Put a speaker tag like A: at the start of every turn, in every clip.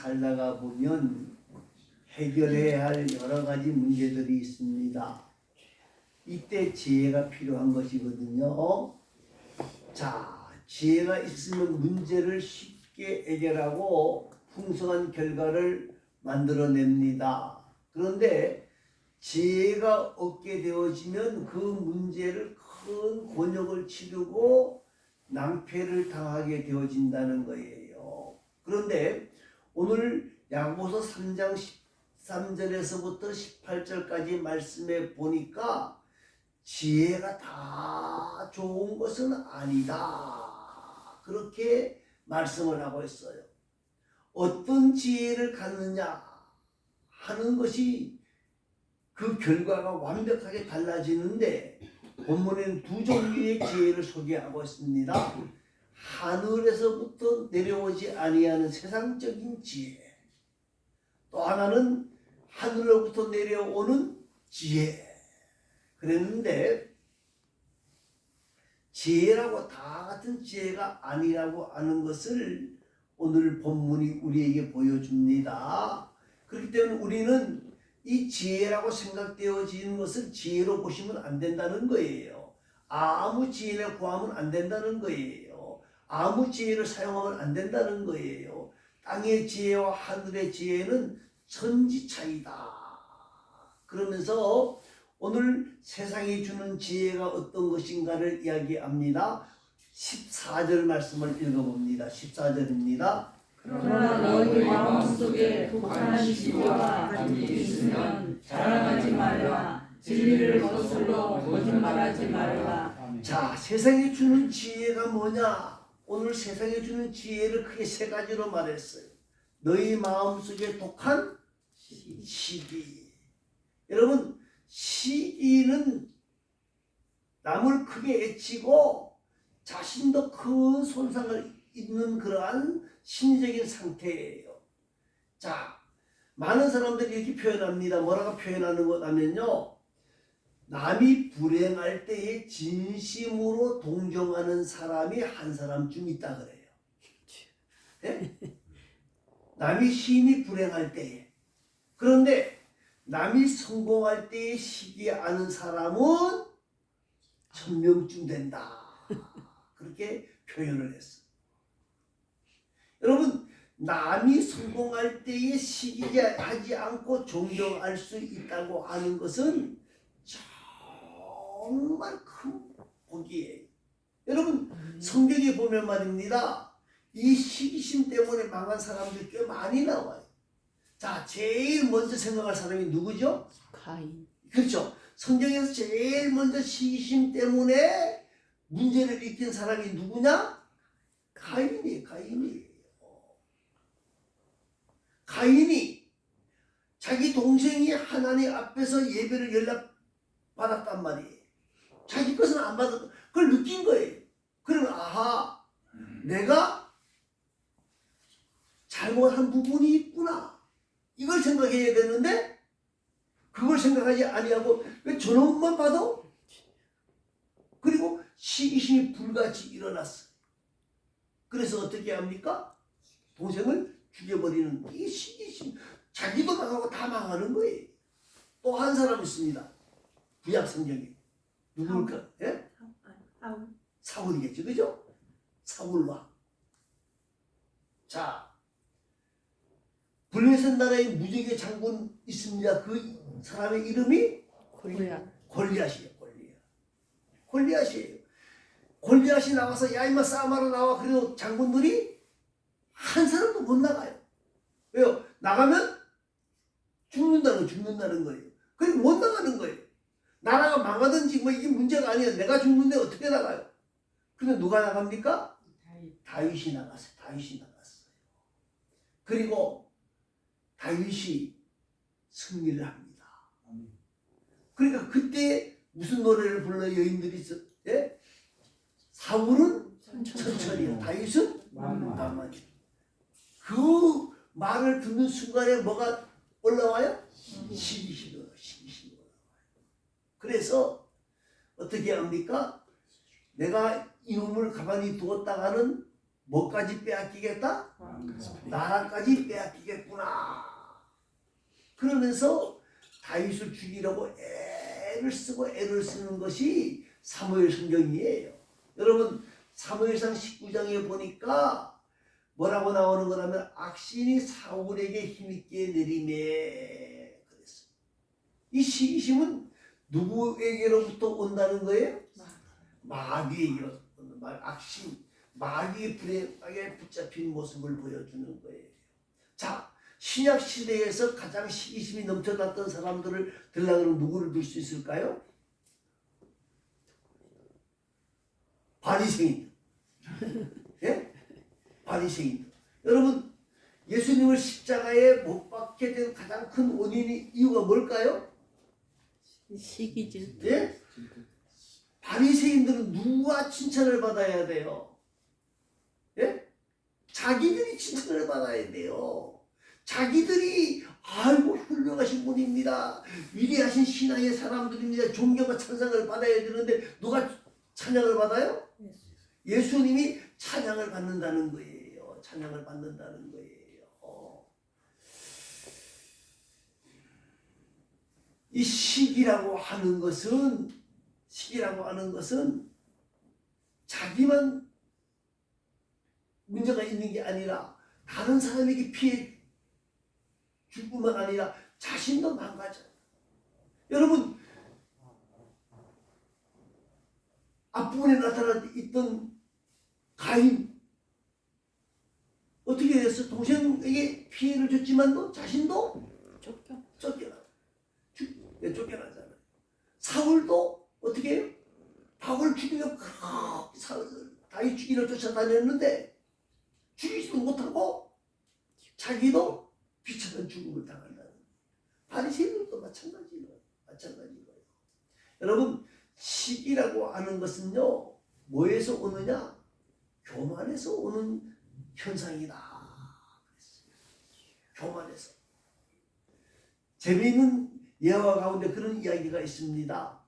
A: 살다가 보면 해결해야 할 여러 가지 문제들이 있습니다. 이때 지혜가 필요한 것이거든요. 자, 지혜가 있으면 문제를 쉽게 해결하고 풍성한 결과를 만들어냅니다. 그런데 지혜가 없게 되어지면 그 문제를 큰 곤욕을 치르고 낭패를 당하게 되어진다는 거예요. 그런데 오늘 야고보서 3장 13절에서부터 18절까지 말씀해 보니까 지혜가 다 좋은 것은 아니다. 그렇게 말씀을 하고 있어요. 어떤 지혜를 갖느냐 하는 것이 그 결과가 완벽하게 달라지는데 본문에는 두 종류의 지혜를 소개하고 있습니다. 하늘에서부터 내려오지 아니하는 세상적인 지혜, 또 하나는 하늘로부터 내려오는 지혜. 그랬는데 지혜라고 다 같은 지혜가 아니라고 하는 것을 오늘 본문이 우리에게 보여줍니다. 그렇기 때문에 우리는 이 지혜라고 생각되어지는 것을 지혜로 보시면 안 된다는 거예요. 아무 지혜를 구하면 안 된다는 거예요. 아무 지혜를 사용하면 안 된다는 거예요. 땅의 지혜와 하늘의 지혜는 천지 차이다. 그러면서 오늘 세상이 주는 지혜가 어떤 것인가를 이야기합니다. 14절 말씀을 읽어봅니다. 14절입니다.
B: 그러나 너희 마음속에 독한 시기와 간직이 있으면 자랑하지 말라. 진리를 거슬러 거짓말하지 말라.
A: 자, 세상이 주는 지혜가 뭐냐? 오늘 세상이 주는 지혜를 크게 세 가지로 말했어요. 너희 마음속에 독한 시기. 여러분, 시기는 남을 크게 해치고 자신도 큰 손상을 입는 그러한 심리적인 상태예요. 자, 많은 사람들이 이렇게 표현합니다. 뭐라고 표현하는 것 하면요, 남이 불행할 때에 진심으로 동정하는 사람이 한 사람쯤 있다 그래요. 네? 남이 심히 불행할 때에. 그런데 남이 성공할 때에 시기하는 사람은 1000명쯤 된다. 그렇게 표현을 했어. 여러분, 남이 성공할 때에 시기하지 않고 존경할 수 있다고 하는 것은 정말 큰 복이에요. 여러분, 성경에 보면 말입니다. 이 시기심 때문에 망한 사람들이 꽤 많이 나와요. 자, 제일 먼저 생각할 사람이 누구죠?
C: 가인.
A: 그렇죠. 성경에서 제일 먼저 시기심 때문에 문제를 일으킨 사람이 누구냐? 가인이에요. 가인이 자기 동생이 하나님 앞에서 예배를 연락받았단 말이에요. 자기 것은 안 받았다. 그걸 느낀 거예요. 그러면 아하, 내가 잘못한 부분이 있구나. 이걸 생각해야 되는데 그걸 생각하지 아니하고 왜 저놈만 봐도, 그리고 시기심이 불같이 일어났어요. 그래서 어떻게 합니까? 동생을 죽여버리는 이 시기심. 자기도 망하고 다 망하는 거예요. 또 한 사람 있습니다. 구약 성경에. 누구일까? 예? 사울이겠죠. 그죠? 사울왕. 자, 블레셋 나라의 무적의 장군 있습니다. 그 사람의 이름이 골리앗이에요. 골리앗이에요. 골리앗이 나와서 야 임마 싸움하러 나와. 그래도 장군들이 한 사람도 못 나가요. 왜요? 나가면 죽는다는 거예요. 그래서 못 나가는 거예요. 나라가 망하든지 뭐 이게 문제가 아니에요. 내가 죽는데 어떻게 나가요? 근데 누가 나갑니까? 다윗이 나갔어요. 그리고 다윗이 승리를 합니다. 그러니까 그때 무슨 노래를 불러 여인들이 있어? 예? 사울은 천천히, 다윗은 만만히. 그 말을 듣는 순간에 뭐가 올라와요? 시기심이 올라와요. 그래서 어떻게 합니까? 내가 이놈을 가만히 두었다가는 뭐까지 빼앗기겠다? 나라까지 빼앗기겠구나. 그러면서 다윗을 죽이려고 애를 쓰는 것이 사무엘 성경이에요. 여러분 사무엘상 19장에 보니까 뭐라고 나오는 거냐면 악신이 사울에게 힘있게 내리매 그랬어요. 이 시기심은 누구에게로부터 온다는 거예요? 마귀에게로부터 온다. 악신, 마귀의 불행하게 붙잡힌 모습을 보여주는 거예요. 자, 신약 시대에서 가장 시기심이 넘쳐났던 사람들을 들라면 누구를 들 수 있을까요? 바리새인. 예? 바리새인. 여러분 예수님을 십자가에 못 박게 된 가장 큰 원인이 이유가 뭘까요?
B: 시기질.
A: 예? 바리새인들은 누가 칭찬을 받아야 돼요? 예? 자기들이 칭찬을 받아야 돼요. 자기들이 아이고 훌륭하신 분입니다. 위대하신 신앙의 사람들입니다. 존경과 찬양을 받아야 되는데 누가 찬양을 받아요? 예수님이 찬양을 받는다는 거예요. 찬양을 받는다는 거예요. 이 시기라고 하는 것은 자기만 문제가 있는 게 아니라 다른 사람에게 피해 줄 뿐만 아니라 자신도 망가져요. 여러분 앞부분에 나타나 있던 가인 어떻게 됐어? 동생에게 피해를 줬지만도 자신도 쫓겨나잖아요. 사울도 어떻게 해요? 바울 죽이려 다윗 죽이려 쫓아다녔는데 죽이지도 못하고 자기도 비참한 죽음을 당한다는. 바리새인들도 마찬가지예요. 여러분 시기라고 하는 것은요 뭐에서 오느냐? 교만에서 오는 현상이다. 교만에서. 재미있는 예화 가운데 그런 이야기가 있습니다.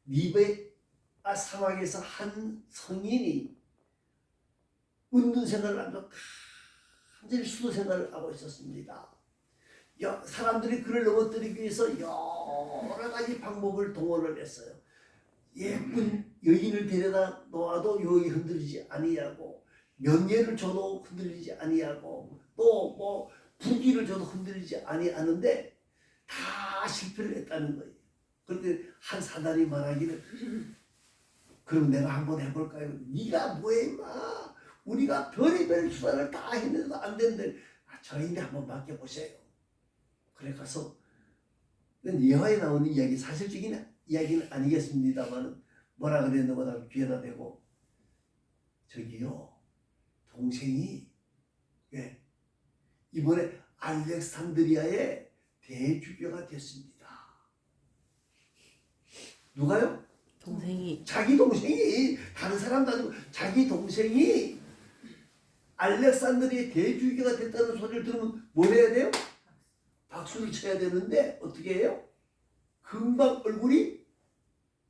A: 니베아 사막에서 한 성인이 은둔 생활을 하면서 완전히 수도 생활을 하고 있었습니다. 사람들이 그를 넘어뜨리기 위해서 여러 가지 방법을 동원을 했어요. 예쁜 여인을 데려다 놓아도 여인이 흔들리지 아니하고, 명예를 줘도 흔들리지 아니하고, 또 뭐 부귀를 줘도 흔들리지 아니하는데 다 실패를 했다는 거예요. 그런데 한 사단이 말하기를 그럼 내가 한번 해볼까요? 네가 뭐해 임마, 우리가 별의별 수단을 다 했는데도 안 되는데 저희한테 한번 맡겨보세요. 그래 가서 예화에 나오는 이야기, 사실적인 이야기는 아니겠습니다만 뭐라 그랬는가 귀에다 대고, 저기요 동생이 이번에 알렉산드리아의 대주교가 됐습니다. 누가요?
B: 동생이.
A: 자기 동생이, 다른 사람도 아니고 자기 동생이 알렉산드리아의 대주교가 됐다는 소리를 들으면 뭘 해야 돼요? 박수를 쳐야 되는데 어떻게 해요? 금방 얼굴이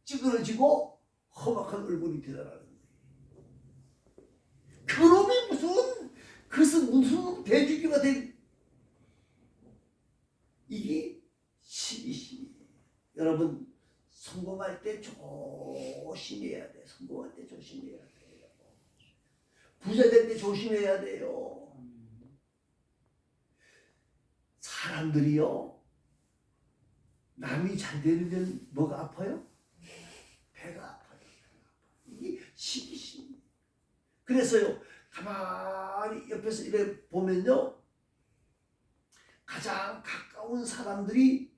A: 찌그러지고 험악한 얼굴이 되더라는 거예요. 그놈이 그것은 무슨 대주교가 된, 이게 시기심이에요. 여러분 성공할 때 조심해야 돼. 성공할 때 조심해야 돼요. 부자 될 때 조심해야 돼요. 사람들이요, 남이 잘 되면 뭐가 아파요? 배가 아파요. 이게 시기심. 그래서요, 가만히 옆에서 이렇게 보면요, 가장 가까운 사람들이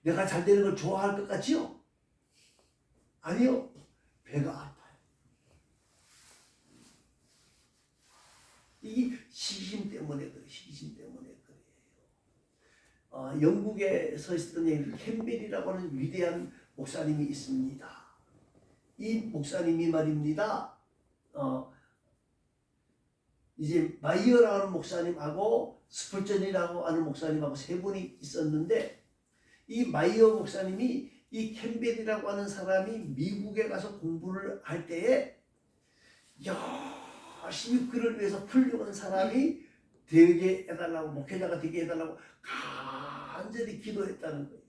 A: 내가 잘 되는 걸 좋아할 것 같지요? 아니요, 배가 아파요. 이게 시기심 때문에 그래요. 시기심 때문에 그래요. 영국에서 있었던 캠벨이라고 하는 위대한 목사님이 있습니다. 이 목사님이 말입니다, 이제 마이어라고 하는 목사님하고 스펄전이라고 하는 목사님하고 세 분이 있었는데, 이 마이어 목사님이 이 캠벨이라고 하는 사람이 미국에 가서 공부를 할 때에 열심히 그를 위해서 훌륭한 사람이 되게 해달라고, 목회자가 되게 해달라고 간절히 기도했다는 거예요.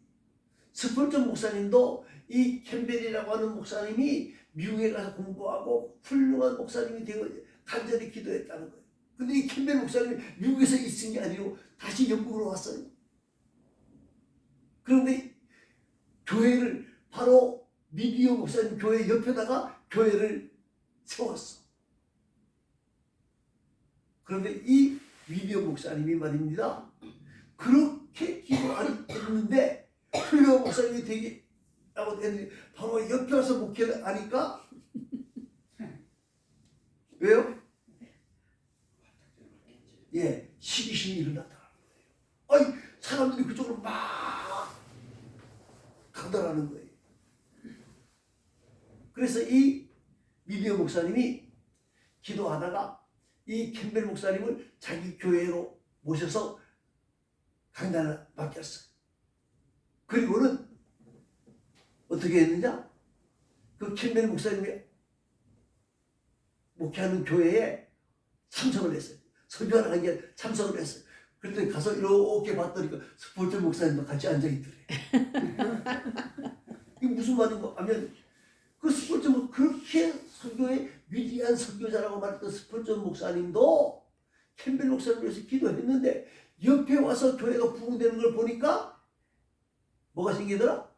A: 스펄전 목사님도 이 캠벨이라고 하는 목사님이 미국에 가서 공부하고 훌륭한 목사님이 되고 간절히 기도했다는 거예요. 근데 이 캠벨 목사님이 미국에서 있은 게 아니고 다시 영국으로 왔어요. 그런데 교회를 바로 미디어 목사님 교회 옆에다가 교회를 세웠어. 그런데 이 미디어 목사님이 말입니다. 그렇게 기도했는데 훌륭한 목사님이 되겠다고 했는데 바로 옆에 와서 목회를 하니까 왜요? 예, 시기심이 일어났다. 아니, 사람들이 그쪽으로 막 가더라는 거예요. 그래서 이 미디어 목사님이 기도하다가 이 캠벨 목사님을 자기 교회로 모셔서 강단을 맡겼어요. 그리고는 어떻게 했느냐? 그 캠벨 목사님이 목회하는 교회에 참석을 했어요. 설교하러 간 게 참석을 했어요. 그랬더니 가서 이렇게 봤더니 스폴전 목사님도 같이 앉아있더래. 이게 무슨 말인가 하면 그 스폴전 그렇게 설교의 위대한 설교자라고 말했던 스폴전 목사님도 캠벨 목사님을 위해서 기도했는데 옆에 와서 교회가 부흥되는 걸 보니까 뭐가 생기더라?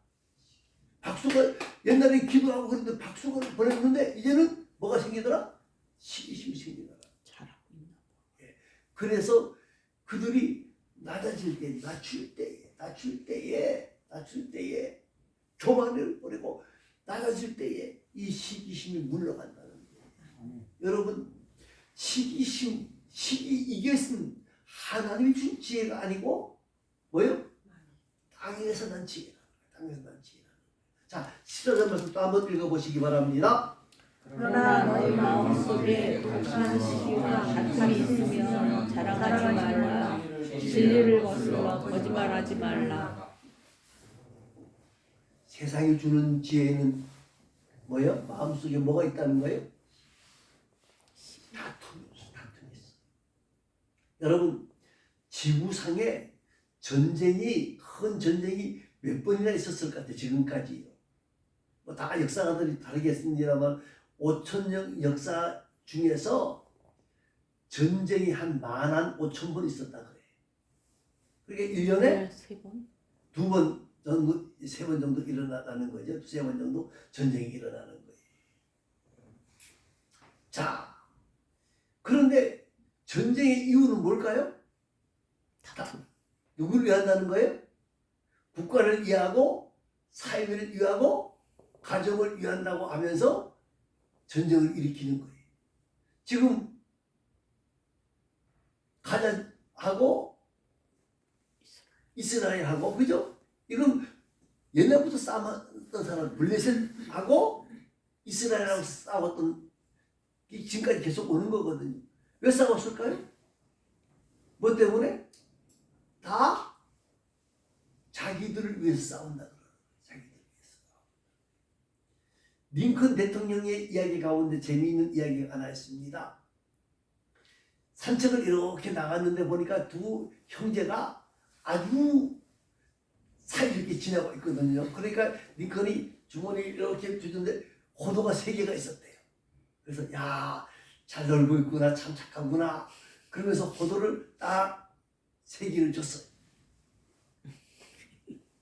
A: 박수가 옛날에 기도하고 그랬는데 박수가 보냈는데 이제는 뭐가 생기더라? 시기심이 생기더라.
B: 잘하고 있나 봐.
A: 그래서 그들이 낮아질 때, 낮출 때에 교만을 버리고 낮아질 때에 이 시기심이 물러간다는 거예요. 여러분, 이것은 하나님이 준 지혜가 아니고 뭐요? 땅에서 난 지혜다. 땅에서 난 지혜다. 자, 14절 말씀 또 한번 읽어보시기 바랍니다.
B: 그러나 너희 마음속에 독한 시기와 가탈이 있으면 자랑하지 말라. 진리를 거슬러 거짓말하지 말라.
A: 세상이 주는 지혜는 뭐예요? 마음속에 뭐가 있다는 거예요? 다툼이 있어. 여러분, 지구상에 큰 전쟁이 몇 번이나 있었을 것 같아요. 지금까지요. 뭐 다 역사가들이 다르겠습니다만 5천년 역사 중에서 전쟁이 한 15,000번 있었다 그래요. 그러니까 1년에
B: 세 번?
A: 2번 정도, 3번 정도 일어나는 거죠. 2-3번 정도 전쟁이 일어나는 거예요. 자, 그런데 전쟁의 이유는 뭘까요? 누구를 위한다는 거예요? 국가를 위하고 사회를 위하고 가정을 위한다고 하면서 전쟁을 일으키는 거예요. 지금 가자하고 이스라엘하고 그죠? 이건 옛날부터 싸웠던 사람 블레셋하고 이스라엘하고 싸웠던 게 지금까지 계속 오는 거거든요. 왜 싸웠을까요? 뭐 때문에? 다 자기들을 위해서 싸운다 그러는 거예요. 자기들을 위해서. 링컨 대통령의 이야기 가운데 재미있는 이야기가 하나 있습니다. 산책을 이렇게 나갔는데 보니까 두 형제가 아주 사이좋게 지내고 있거든요. 그러니까 링컨이 주머니를 이렇게 주는데 호도가 3개가 있었대요. 그래서 야, 잘 놀고 있구나, 참 착하구나. 그러면서 호도를 딱 3개를 줬어요.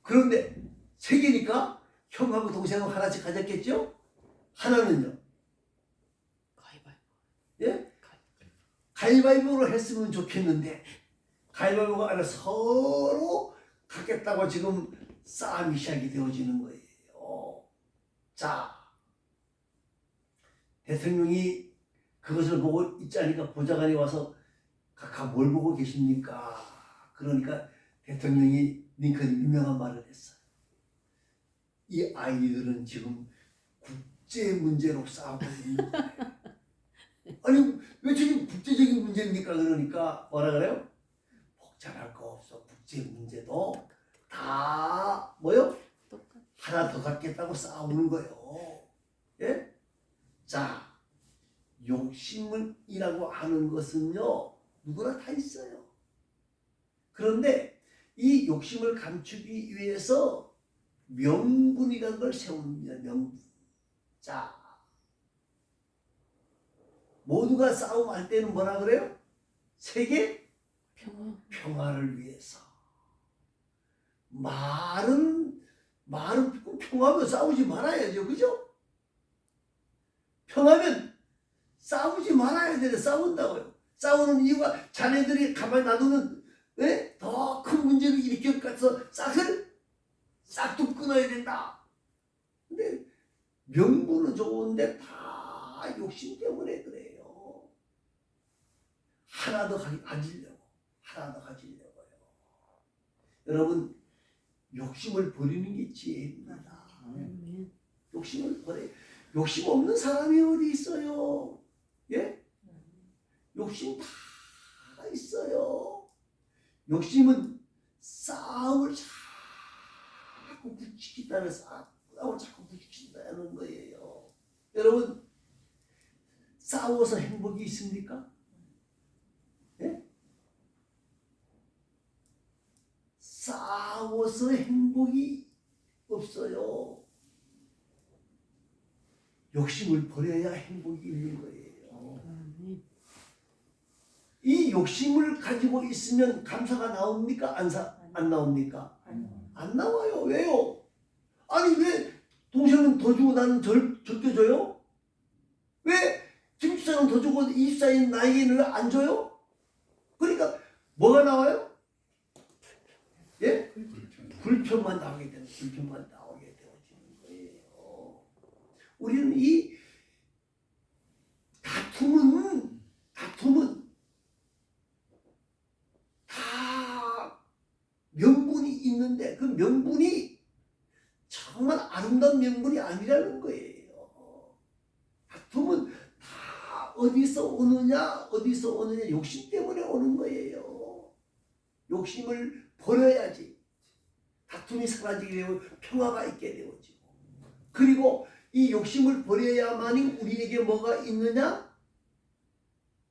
A: 그런데 3개니까 형하고 동생하고 하나씩 가졌겠죠? 하나는요?
B: 가위바위보.
A: 예? 가위바위보로 했으면 좋겠는데 가위바위보가 아니라 서로 갖겠다고 지금 싸움이 시작이 되어지는 거예요. 자, 대통령이 그것을 보고 있자니까 보좌관이 와서 각하 뭘 보고 계십니까? 그러니까 대통령이 링컨이 유명한 말을 했어요. 이 아이들은 지금 국제 문제로 싸우고 있는 거예요. 아니 왜 지금 국제적인 문제입니까? 그러니까 뭐라 그래요? 복잡할 거 없어. 국제 문제도 다 뭐요? 하나 더 갖겠다고 싸우는 거예요. 예? 자, 욕심이라고 하는 것은요, 누구나 다 있어요. 그런데 이 욕심을 감추기 위해서 명분이라는 걸 세웁니다. 명분. 자, 모두가 싸움할 때는 뭐라 그래요? 세계 평화를 위해서. 말은 평화하면 싸우지 말아야죠. 그죠? 평화면 싸우지 말아야 되는데 싸운다고요. 싸우는 이유가 자네들이 가만히 놔두면 더 큰 문제를 일으킬 것 같아서 싹도 끊어야 된다. 근데 명분은 좋은데 다 욕심 때문에 그래요. 하나 더 가지려고. 여러분, 욕심을 버리는 게 지혜입니다. 욕심을 버려. 욕심 없는 사람이 어디 있어요? 예? 욕심 다 있어요. 욕심은 싸움을 자꾸 부추긴다는 싸움을 자꾸 부추긴다는 거예요. 여러분, 싸워서 행복이 있습니까? 예? 싸워서 행복이 없어요. 욕심을 버려야 행복이 있는 거예요. 이 욕심을 가지고 있으면 감사가 나옵니까? 안 나옵니까? 안 나와요. 왜요? 아니 왜 동생은 더 주고 나는 적게 줘요? 왜 김집사는 더 주고 이 집사인 나에게는 왜 안 줘요? 그러니까 뭐가 나와요? 예? 불편만 나오게 되어지는 거예요. 우리는 이 다툼은 다 명분이 있는데 그 명분이 정말 아름다운 명분이 아니라는 거예요. 다툼은 다 어디서 오느냐 욕심 때문에 오는 거예요. 욕심을 버려야지 다툼이 사라지게 되고 평화가 있게 되어지고, 그리고 이 욕심을 버려야만이 우리에게 뭐가 있느냐?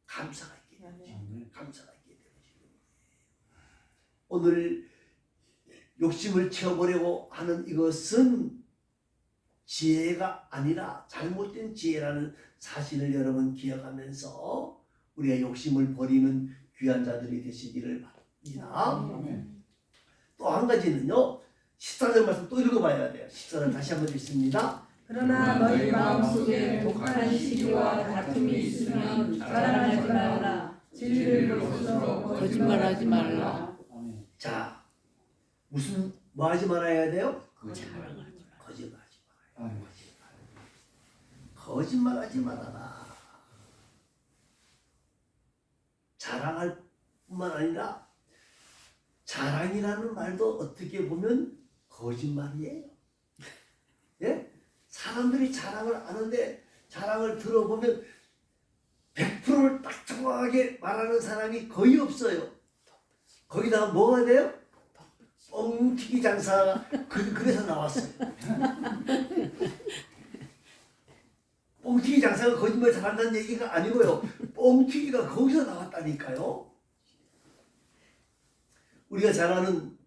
A: 감사가 있게 되어지고, 감사가 있게 되어지는 거예요. 오늘 욕심을 채워보려고 하는 이것은 지혜가 아니라 잘못된 지혜라는 사실을 여러분 기억하면서 우리가 욕심을 버리는 귀한 자들이 되시기를 바랍니다. 또 한 가지는요, 14절 말씀 또 읽어봐야 돼요. 14절 다시 한번 읽습니다.
B: 그러나 너희 마음속에 독한 시기와 다툼이 있으면 자랑하지 말라. 진리를 거스러 거짓말하지 말라.
A: 자, 뭐 하지 말아야 돼요? 거짓말하지 말아라. 자랑할 뿐만 아니라 자랑이라는 말도 어떻게 보면 거짓말이에요. 예? 사람들이 자랑을 하는데 자랑을 들어보면 100%를 딱 정확하게 말하는 사람이 거의 없어요. 거기다가 뭐가 돼요? 뻥튀기 장사가 그래서 나왔어요. 뻥튀기 장사가 거짓말 잘한다는 얘기가 아니고요. 뻥튀기가 거기서 나왔다니까요. 우리가 잘 아는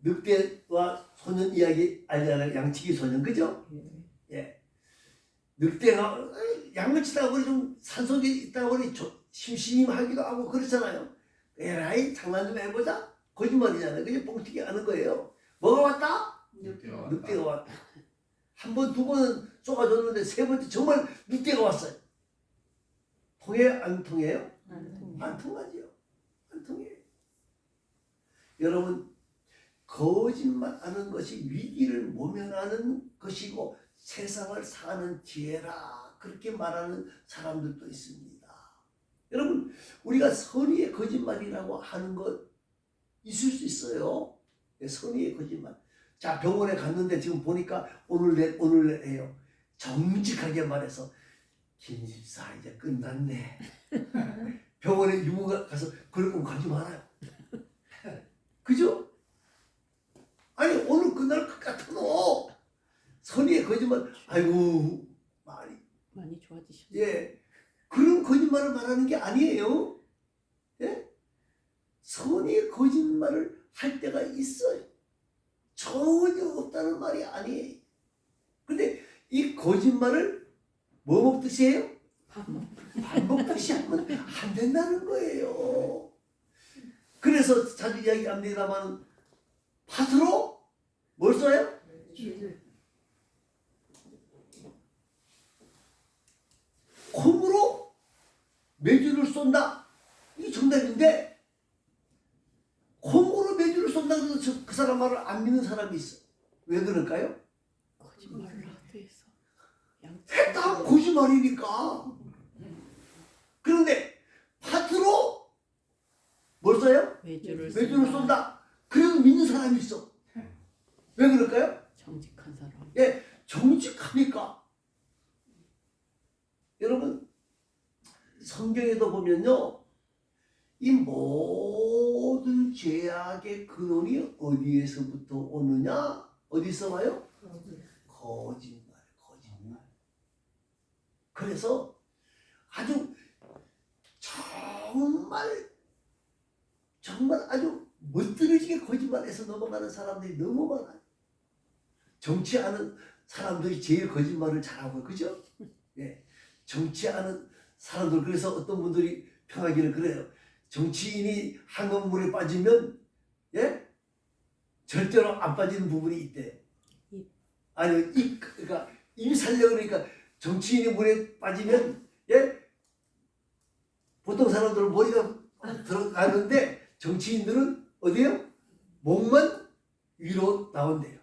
A: 늑대와 소년 이야기 알잖아요. 양치기 소년, 그죠? 예. 늑대가 양을 치다가 보니 좀 산속에 있다가 보니 심심하기도 하고 그렇잖아요. 에라이 장난 좀 해보자. 거짓말이잖아요. 그게 뻥튀기 하는 거예요. 뭐가 왔다? 늑대가 왔다. 한 번, 두 번은 쏘아줬는데 세 번째 정말 늑대가 왔어요. 통해요? 안 통해요? 안 통하지요. 안 통해요. 여러분, 거짓말하는 것이 위기를 모면하는 것이고 세상을 사는 지혜라, 그렇게 말하는 사람들도 있습니다. 여러분, 우리가 선의의 거짓말이라고 하는 것 있을 수 있어요. 선의의 거짓말. 자, 병원에 갔는데 지금 보니까 오늘 해요. 정직하게 말해서 김집사 이제 끝났네. 병원에 유무가 가서 그럴 거면 가지 말아요. 그죠? 아니 오늘 그날 것 같아도 선의의 거짓말. 아이고 많이
B: 좋아지셨어요.
A: 예, 그런 거짓말을 말하는 게 아니에요. 예? 선의 거짓말을 할 때가 있어요. 전혀 없다는 말이 아니에요. 근데 이 거짓말을 뭐 먹듯이 해요? 밥 먹듯이 하면 안 된다는 거예요. 그래서 자주 이야기합니다만 팥으로 뭘 써요? 콩으로 메주를 쏜다. 이게 정답인데 콩으로 메주를 쏜다 그래서 그 사람 말을 안 믿는 사람이 있어. 왜 그럴까요?
B: 거짓말을 하도 해서
A: 다 거짓말이니까. 그런데 팥으로 뭘 써요? 메주를 쏜다. 그래도 믿는 사람이 있어. 왜 그럴까요?
B: 정직한 사람.
A: 예, 정직하니까. 여러분 성경에도 보면요, 이 모든 죄악의 근원이 어디에서부터 오느냐? 어디서 와요? 거짓말. 그래서 아주 정말 아주 멋들어지게 거짓말해서 넘어가는 사람들이 너무 많아요. 정치하는 사람들이 제일 거짓말을 잘하고, 그죠? 예, 정치하는 사람들. 그래서 어떤 분들이 평하기를 그래요. 정치인이 한강물에 빠지면 예? 절대로 안 빠지는 부분이 있대. 아니, 그러니까 입 살려. 그러니까 정치인이 물에 빠지면 예? 보통 사람들은 머리가 들어가는데 정치인들은 어디요? 목만 위로 나온대요.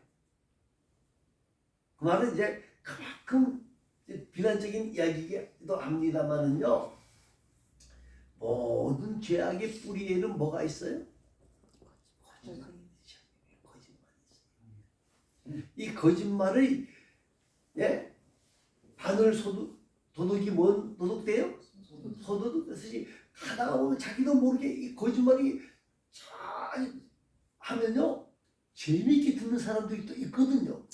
A: 그 말은 이제 그만큼 비난적인 이야기기도 합니다만은요, 모든 죄악의 뿌리에는 뭐가 있어요? 거짓말이 있어요. 이 거짓말의 예? 바늘 도둑이 뭔 도둑돼요? 소도둑. 그래서 하다가 보면 자기도 모르게 이 거짓말이 잘 하면요, 재미있게 듣는 사람들이 또 있거든요.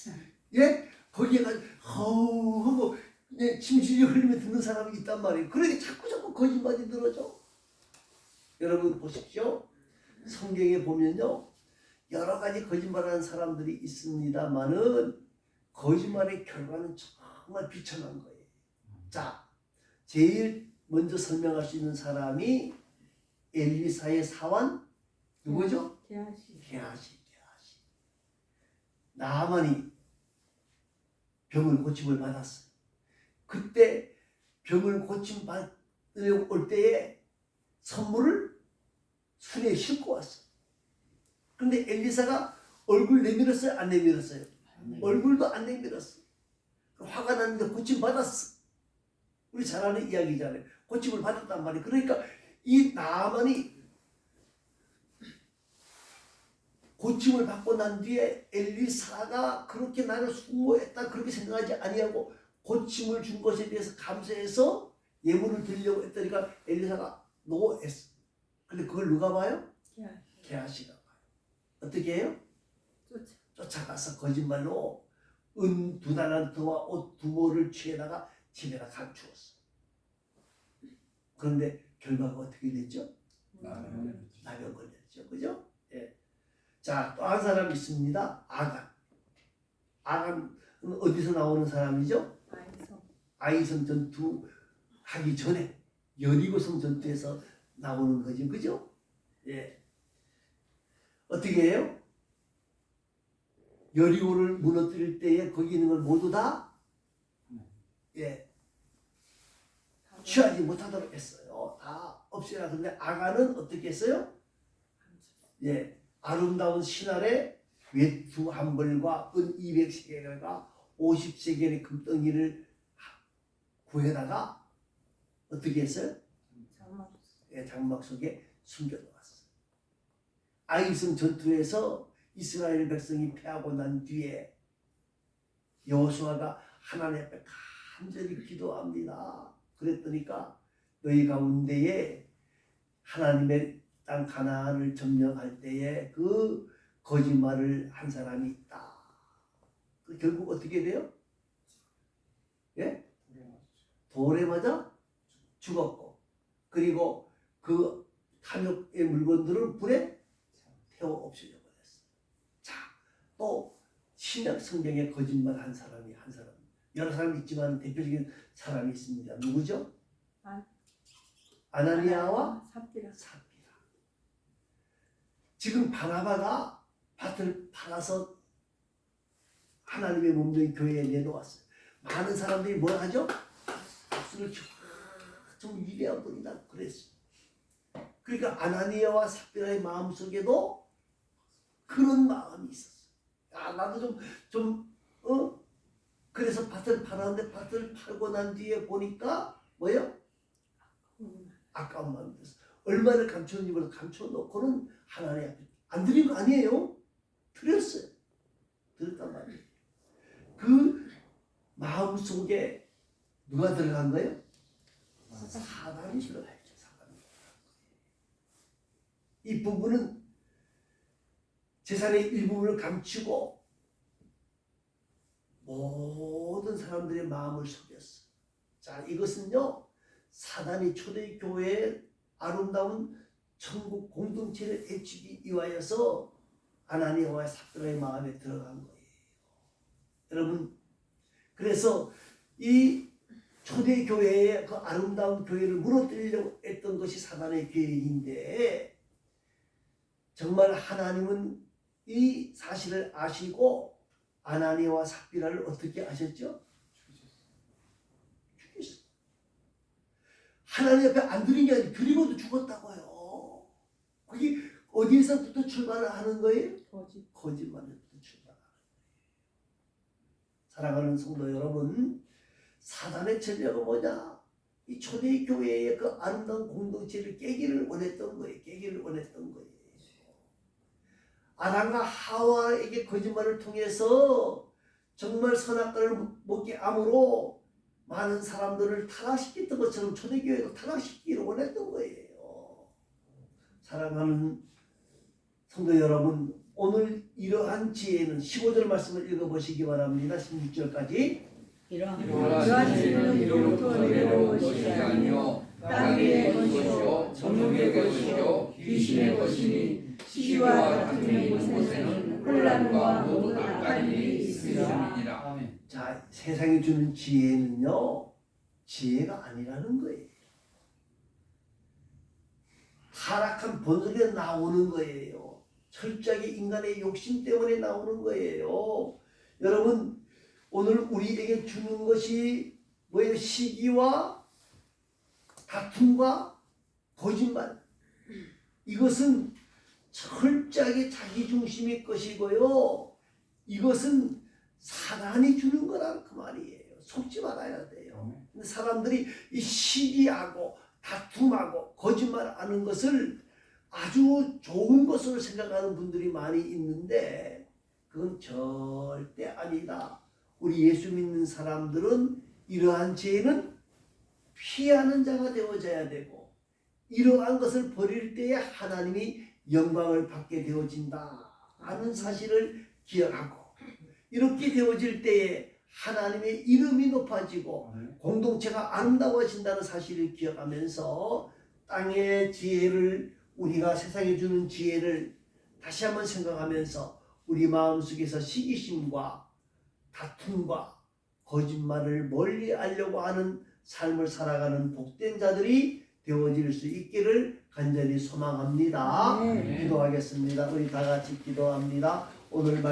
A: 예? 거기에 가서 허우 하고 예, 침실이 흘리며 듣는 사람이 있단 말이에요. 그러니까 자꾸 거짓말이 늘어져. 여러분 보십시오. 성경에 보면요, 여러 가지 거짓말하는 사람들이 있습니다만은 거짓말의 결과는 정말 비천한 거예요. 자, 제일 먼저 설명할 수 있는 사람이 엘리사의 사환 누구죠? 게하시. 나아만이 병을 고침을 받았어요. 그때 병을 고침 받으려고 올 때에 선물을 수레에 싣고 왔어요. 근데 엘리사가 얼굴 내밀었어요? 안 내밀었어요? 얼굴도 안 내밀었어요. 화가 났는데 고침 받았어. 우리 잘 아는 이야기잖아요. 고침을 받았단 말이에요. 그러니까 이 나아만이 고침을 받고 난 뒤에 엘리사가 그렇게 나를 수고했다 그렇게 생각하지 아니하고 고침을 준 것에 대해서 감사해서 예물을 드리려고 했더니까 엘리사가 노했어. 근데 그걸 누가 봐요? 게하시가 봐요. 어떻게 해요? 쫓아가서 거짓말로 은 2달란트와 옷 2벌을 취해다가 집에다 감추었어. 그런데 결과가 어떻게 됐죠? 나병 걸렸죠. 그죠? 예. 자, 또 한 사람 있습니다. 아간은 어디서 나오는 사람이죠? 아이성 전투 하기 전에 여리고성 전투에서 나오는 거죠. 그죠? 예. 어떻게 해요? 여리고를 무너뜨릴 때에 거기 있는 걸 모두 다 예, 취하지 못하도록 했어요. 다 없애라. 근데 아간은 어떻게 했어요? 예, 아름다운 신할의 외투 한 벌과 은 200세겔과 50세겔의 금덩이를 구해다가 어떻게 했어요? 예, 장막 속에 숨겨놓았어요. 아이성 전투에서 이스라엘 백성이 패하고 난 뒤에 여호수아가 하나님 앞에 간절히 기도합니다. 그랬더니까 너희 가운데에 하나님의 땅 가나안을 점령할 때에 그 거짓말을 한 사람이 있다. 결국 어떻게 돼요? 예? 돌에 맞아 죽었고, 그리고 그 탐욕의 물건들을 불에 태워 없애져 버렸어. 자, 또 신약 성경에 거짓말한 사람이 한 사람, 여러 사람이 있지만 대표적인 사람이 있습니다. 누구죠? 아나니아와
C: 삽비라.
A: 삽비라. 지금 바나바가 밭을 팔아서 하나님의 몸된 교회에 내놓았어요. 많은 사람들이 뭘 하죠? 박수를 치고 좀 위대한 분이다 그랬어요. 그러니까 아나니아와 삽비라의 마음속에도 그런 마음이 있었어요. 아, 나도 그래서 밭을 팔았는데 밭을 팔고 난 뒤에 보니까 뭐예요? 아까운 마음이 들었어. 얼마를 감췄는지 몰라 감춰놓고는 하나님 앞에 안 드린 거 아니에요? 드렸어요. 드렸단 말이에요. 그 마음 속에 누가 들어간 거예요? 사단이 들어가죠. 사단이. 이 부분은 재산의 일부분을 감추고 모든 사람들의 마음을 속였어. 자, 이것은요 사단이 초대교회의 아름다운 천국 공동체를 해치기 위하여서 아나니아와 삽비라의 마음에 들어간 거예요. 여러분, 그래서 이 초대교회의 그 아름다운 교회를 무너뜨리려고 했던 것이 사단의 계획인데, 정말 하나님은 이 사실을 아시고 아나니아와 삽비라를 어떻게 아셨죠? 죽였어요. 하나님 앞에 안 드린 게 아니라 드리고도 죽었다고요. 그게 어디에서부터 출발을 하는 거예요? 거짓말에부터 출발하는 거예요. 사랑하는 성도 여러분, 사단의 전략은 뭐냐? 이 초대교회의 그 아름다운 공동체를 깨기를 원했던 거예요. 깨기를 원했던 거예요. 아담과 하와에게 거짓말을 통해서 정말 선악과를 먹게 함으로 많은 사람들을 타락시켰던 것처럼 초대교회도 타락시키기를 원했던 거예요. 사랑하는 성도 여러분, 오늘 이러한 지혜는 15절 말씀을 읽어보시기 바랍니다. 16절까지.
C: 이러한 지혜는 이로부터 내려온 것이 아니요 땅 위의 것이요 정욕의 것이요 귀신의 것이니 시기와 같은 곳에는 혼란과 모든 악한 일이 있으리라.
A: 자, 세상이 주는 지혜는요 지혜가 아니라는 거예요. 타락한 본성에 나오는 거예요. 철저하게 인간의 욕심 때문에 나오는 거예요. 여러분, 오늘 우리에게 주는 것이 뭐예요? 시기와 다툼과 거짓말. 이것은 철저하게 자기중심의 것이고요. 이것은 사단이 주는 거라는 그 말이에요. 속지 말아야 돼요. 근데 사람들이 이 시기하고 다툼하고 거짓말하는 것을 아주 좋은 것으로 생각하는 분들이 많이 있는데 그건 절대 아니다. 우리 예수 믿는 사람들은 이러한 죄는 피하는 자가 되어져야 되고, 이러한 것을 버릴 때에 하나님이 영광을 받게 되어진다 하는 사실을 기억하고, 이렇게 되어질 때에 하나님의 이름이 높아지고 공동체가 아름다워진다는 사실을 기억하면서 땅의 지혜를, 우리가 세상에 주는 지혜를 다시 한번 생각하면서 우리 마음속에서 시기심과 다툼과 거짓말을 멀리하려고 하는 삶을 살아가는 복된 자들이 되어질 수 있기를 간절히 소망합니다. 기도하겠습니다. 우리 다 같이 기도합니다. 오늘